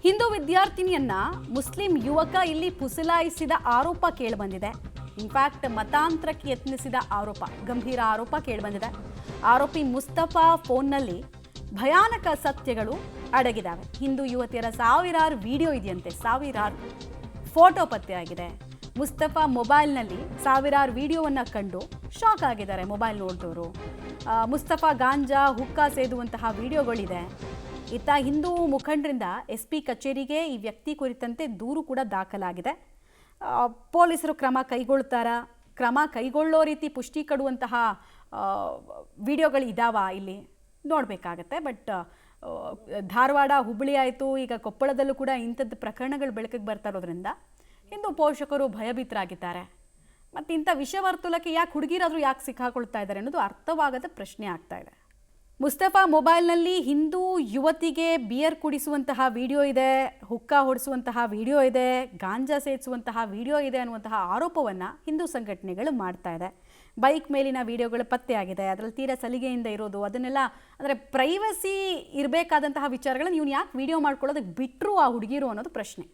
Hindu ವಿದ್ಯಾರ್ಥಿನಿಯನ್ನ Muslim ಯುವಕ ಇಲ್ಲಿ ಪುಸಲಾಯಿಸಿದ ಆರೋಪ ಕೇಳಿಬಂದಿದೆ. ಇನ್ಫ್ಯಾಕ್ಟ್ ಮತಾಂತರಕ್ಕೆ ಯತ್ನಿಸಿದ ಆರೋಪ, ಗಂಭೀರ ಆರೋಪ ಕೇಳಿಬಂದಿದೆ. ಆರೋಪಿ ಮುಸ್ತಫಾ ಫೋನ್ನಲ್ಲಿ ಭಯಾನಕ ಸತ್ಯಗಳು ಅಡಗಿದಾವೆ. ಹಿಂದೂ ಯುವತಿಯರ ಸಾವಿರಾರು ವಿಡಿಯೋ ಇದೆಯಂತೆ, ಸಾವಿರಾರು ಫೋಟೋ ಪತ್ತೆಯಾಗಿದೆ. ಮುಸ್ತಫಾ ಮೊಬೈಲ್ನಲ್ಲಿ ಸಾವಿರಾರು ವಿಡಿಯೋವನ್ನು ಕಂಡು ಶಾಕ್ ಆಗಿದ್ದಾರೆ ಮೊಬೈಲ್ ನೋಡಿದವರು. ಮುಸ್ತಫಾ ಗಾಂಜಾ ಹುಕ್ಕಾ ಸೇದುವಂತಹ ವಿಡಿಯೋಗಳಿದೆ. ಇತ್ತ ಹಿಂದೂ ಮುಖಂಡರಿಂದ SP ಕಚೇರಿಗೆ ಈ ವ್ಯಕ್ತಿ ಕುರಿತಂತೆ ದೂರು ಕೂಡ ದಾಖಲಾಗಿದೆ. ಪೊಲೀಸರು ಕ್ರಮ ಕೈಗೊಳ್ತಾರಾ? ಕ್ರಮ ಕೈಗೊಳ್ಳೋ ರೀತಿ ಪುಷ್ಟಿ ಕೊಡುವಂತಹ ವಿಡಿಯೋಗಳು ಇದಾವ ಇಲ್ಲಿ ನೋಡಬೇಕಾಗತ್ತೆ. ಬಟ್ ಧಾರವಾಡ, ಹುಬ್ಬಳ್ಳಿ ಆಯಿತು, ಈಗ ಕೊಪ್ಪಳದಲ್ಲೂ ಕೂಡ ಇಂಥದ್ದು ಪ್ರಕರಣಗಳು ಬೆಳಕಿಗೆ ಬರ್ತಾ ಇರೋದ್ರಿಂದ ಹಿಂದೂ ಪೋಷಕರು ಭಯಭೀತರಾಗಿದ್ದಾರೆ. ಮತ್ತು ಇಂಥ ವಿಷವರ್ತುಲಕ್ಕೆ ಯಾಕೆ ಹುಡುಗಿರಾದರೂ ಯಾಕೆ ಸಿಕ್ಕಾಕೊಳ್ತಾ ಇದ್ದಾರೆ ಅನ್ನೋದು ಅರ್ಥವಾಗದ ಪ್ರಶ್ನೆ ಆಗ್ತಾ ಇದೆ. ಮುಸ್ತಫಾ ಮೊಬೈಲ್ನಲ್ಲಿ ಹಿಂದೂ ಯುವತಿಗೆ ಬಿಯರ್ ಕುಡಿಸುವಂತಹ ವಿಡಿಯೋ ಇದೆ, ಹುಕ್ಕಾ ಹೊಡಿಸುವಂತಹ ವಿಡಿಯೋ ಇದೆ, ಗಾಂಜಾ ಸೇರಿಸುವಂತಹ ವಿಡಿಯೋ ಇದೆ ಅನ್ನುವಂತಹ ಆರೋಪವನ್ನು ಹಿಂದೂ ಸಂಘಟನೆಗಳು ಮಾಡ್ತಾ ಇದೆ. ಬೈಕ್ ಮೇಲಿನ ವಿಡಿಯೋಗಳು ಪತ್ತೆಯಾಗಿದೆ, ಅದರಲ್ಲಿ ತೀರಾ ಸಲಿಗೆಯಿಂದ ಇರೋದು, ಅದನ್ನೆಲ್ಲ ಅಂದರೆ ಪ್ರೈವಸಿ ಇರಬೇಕಾದಂತಹ ವಿಚಾರಗಳನ್ನು ಇವ್ನು ಯಾಕೆ ವಿಡಿಯೋ ಮಾಡ್ಕೊಳ್ಳೋದಕ್ಕೆ ಬಿಟ್ಟರು ಆ ಹುಡುಗಿರು ಅನ್ನೋದು ಪ್ರಶ್ನೆ.